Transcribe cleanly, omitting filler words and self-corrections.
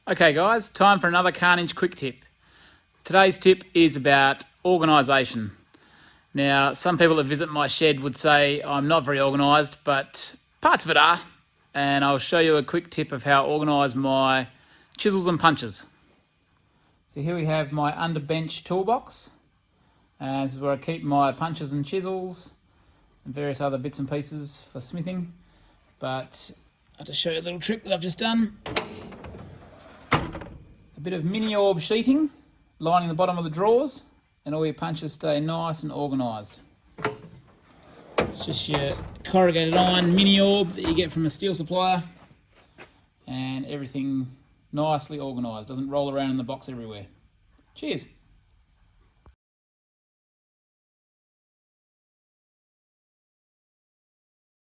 Okay guys, time for another Carnage quick tip. Today's tip is about organisation. Now, some people that visit my shed would say I'm not very organised, but parts of it are. And I'll show you a quick tip of how I organise my chisels and punches. So here we have my underbench toolbox. And this is where I keep my punches and chisels and various other bits and pieces for smithing. But I'll just show you a little trick that I've just done. A bit of mini orb sheeting lining the bottom of the drawers, and all your punches stay nice and organised. It's just your corrugated iron mini orb that you get from a steel supplier, and everything nicely organised, doesn't roll around in the box everywhere. Cheers.